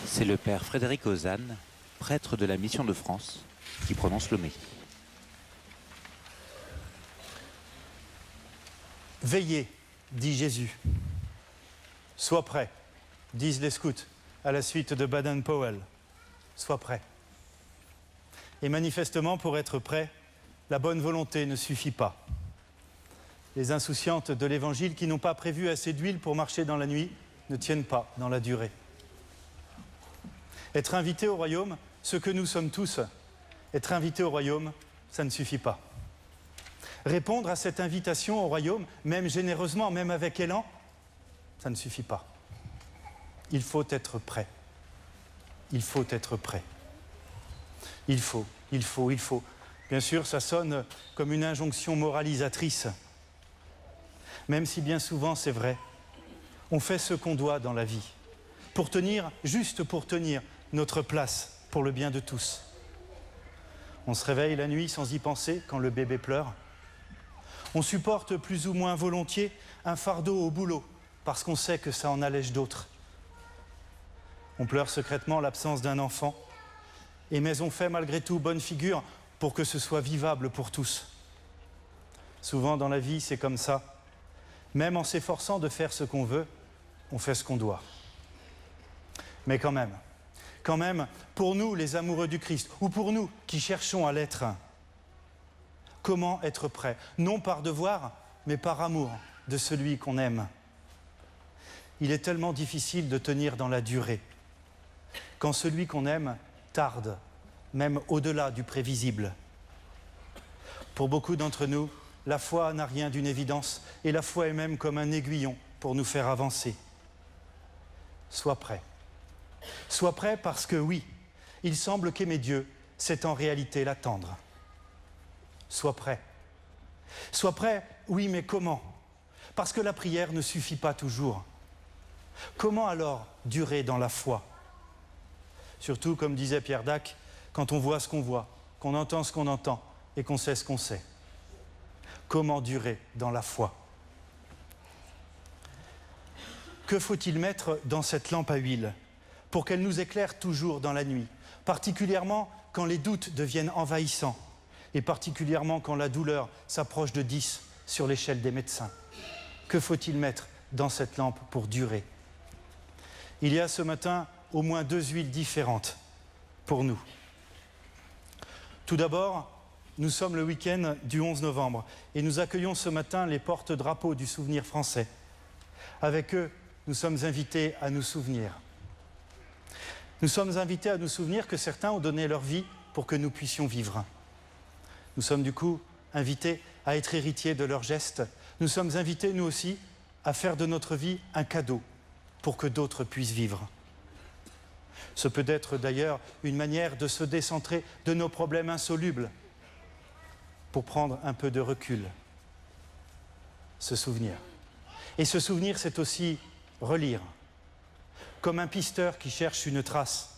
C'est le père Frédéric Ozanne, prêtre de la Mission de France, qui prononce le mais. Veillez, dit Jésus. Sois prêt, disent les scouts à la suite de Baden-Powell. Sois prêt. Et manifestement, pour être prêt, la bonne volonté ne suffit pas. Les insouciantes de l'Évangile qui n'ont pas prévu assez d'huile pour marcher dans la nuit ne tiennent pas dans la durée. Être invité au royaume, ce que nous sommes tous, être invité au royaume, ça ne suffit pas. Répondre à cette invitation au royaume, même généreusement, même avec élan, ça ne suffit pas. Il faut être prêt. Il faut être prêt. Il faut. Bien sûr, ça sonne comme une injonction moralisatrice. Même si bien souvent, c'est vrai, on fait ce qu'on doit dans la vie, pour tenir, juste pour tenir notre place, pour le bien de tous. On se réveille la nuit sans y penser quand le bébé pleure. On supporte plus ou moins volontiers un fardeau au boulot, parce qu'on sait que ça en allège d'autres. On pleure secrètement l'absence d'un enfant, mais on fait malgré tout bonne figure pour que ce soit vivable pour tous. Souvent dans la vie, c'est comme ça. Même en s'efforçant de faire ce qu'on veut, on fait ce qu'on doit. Mais quand même, pour nous, les amoureux du Christ, ou pour nous qui cherchons à l'être, comment être prêt? Non par devoir, mais par amour de celui qu'on aime. Il est tellement difficile de tenir dans la durée, quand celui qu'on aime tarde, même au-delà du prévisible. Pour beaucoup d'entre nous, la foi n'a rien d'une évidence, et la foi est même comme un aiguillon pour nous faire avancer. Sois prêt. Sois prêt parce que oui, il semble qu'aimer Dieu, c'est en réalité l'attendre. Sois prêt. Sois prêt, oui, mais comment? Parce que la prière ne suffit pas toujours. Comment alors durer dans la foi? Surtout, comme disait Pierre Dac, quand on voit ce qu'on voit, qu'on entend ce qu'on entend et qu'on sait ce qu'on sait. Comment durer dans la foi? Que faut-il mettre dans cette lampe à huile pour qu'elle nous éclaire toujours dans la nuit, particulièrement quand les doutes deviennent envahissants et particulièrement quand la douleur s'approche de 10 sur l'échelle des médecins? Que faut-il mettre dans cette lampe pour durer? Il y a ce matin au moins 2 huiles différentes pour nous. Tout d'abord, nous sommes le week-end du 11 novembre et nous accueillons ce matin les porte-drapeaux du souvenir français. Avec eux, nous sommes invités à nous souvenir. Nous sommes invités à nous souvenir que certains ont donné leur vie pour que nous puissions vivre. Nous sommes du coup invités à être héritiers de leurs gestes. Nous sommes invités, nous aussi, à faire de notre vie un cadeau pour que d'autres puissent vivre. Ce peut être d'ailleurs une manière de se décentrer de nos problèmes insolubles pour prendre un peu de recul, se souvenir. Et se souvenir, c'est aussi relire, comme un pisteur qui cherche une trace.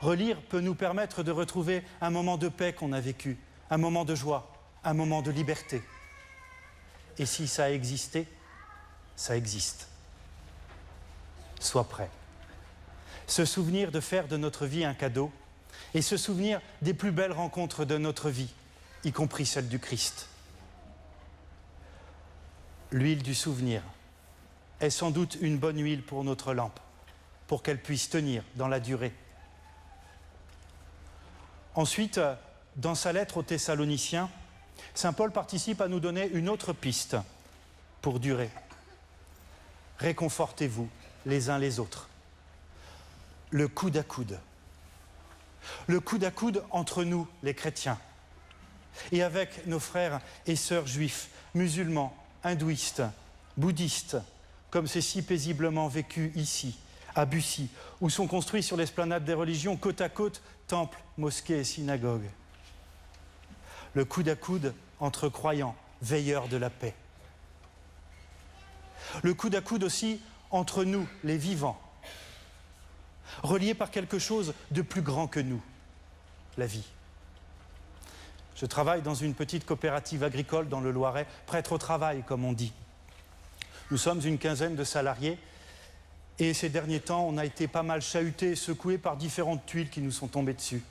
Relire peut nous permettre de retrouver un moment de paix qu'on a vécu, un moment de joie, un moment de liberté. Et si ça a existé, ça existe. Sois prêt. Se souvenir de faire de notre vie un cadeau et se souvenir des plus belles rencontres de notre vie, y compris celle du Christ. L'huile du souvenir est sans doute une bonne huile pour notre lampe, pour qu'elle puisse tenir dans la durée. Ensuite, dans sa lettre aux Thessaloniciens, saint Paul participe à nous donner une autre piste pour durer. Réconfortez-vous les uns les autres. Le coude à coude. Le coude à coude entre nous, les chrétiens, et avec nos frères et sœurs juifs, musulmans, hindouistes, bouddhistes, comme c'est si paisiblement vécu ici, à Bussy, où sont construits sur l'esplanade des religions, côte à côte, temples, mosquées et synagogues. Le coude à coude entre croyants, veilleurs de la paix. Le coude à coude aussi entre nous, les vivants, reliés par quelque chose de plus grand que nous, la vie. Je travaille dans une petite coopérative agricole dans le Loiret, prêtre au travail, comme on dit. Nous sommes une quinzaine de salariés Et ces derniers temps, on a été pas mal chahutés et secoués par différentes tuiles qui nous sont tombées dessus.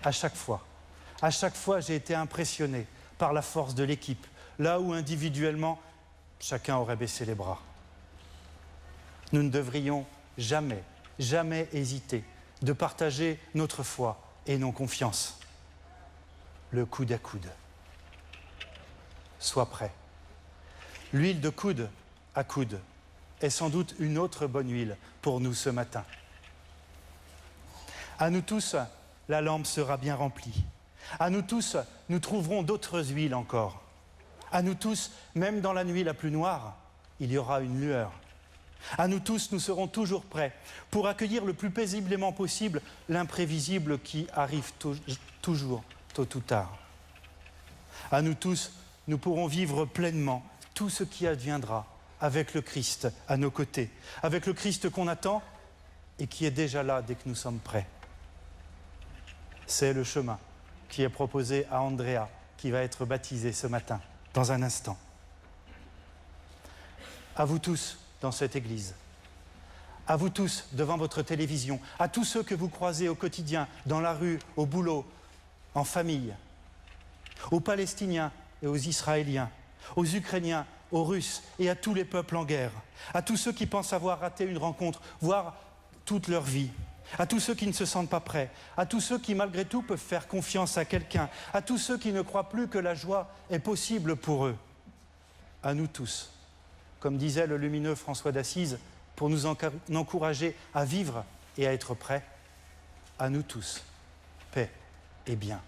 À chaque fois, j'ai été impressionné par la force de l'équipe, là où individuellement, chacun aurait baissé les bras. Nous ne devrions jamais, jamais hésiter de partager notre foi et nos confiances. Le coude à coude. Sois prêt. L'huile de coude à coude est sans doute une autre bonne huile pour nous ce matin. À nous tous, la lampe sera bien remplie. À nous tous, nous trouverons d'autres huiles encore. À nous tous, même dans la nuit la plus noire, il y aura une lueur. À nous tous, nous serons toujours prêts pour accueillir le plus paisiblement possible l'imprévisible qui arrive toujours, tôt ou tard. À nous tous, nous pourrons vivre pleinement tout ce qui adviendra avec le Christ à nos côtés, avec le Christ qu'on attend et qui est déjà là dès que nous sommes prêts. C'est le chemin qui est proposé à Andrea, qui va être baptisé ce matin, dans un instant. À vous tous dans cette église, à vous tous devant votre télévision, à tous ceux que vous croisez au quotidien, dans la rue, au boulot, en famille, aux Palestiniens et aux Israéliens, aux Ukrainiens, aux Russes et à tous les peuples en guerre, à tous ceux qui pensent avoir raté une rencontre, voire toute leur vie, à tous ceux qui ne se sentent pas prêts, à tous ceux qui malgré tout peuvent faire confiance à quelqu'un, à tous ceux qui ne croient plus que la joie est possible pour eux, à nous tous, comme disait le lumineux François d'Assise, pour nous encourager à vivre et à être prêts, à nous tous, paix et bien.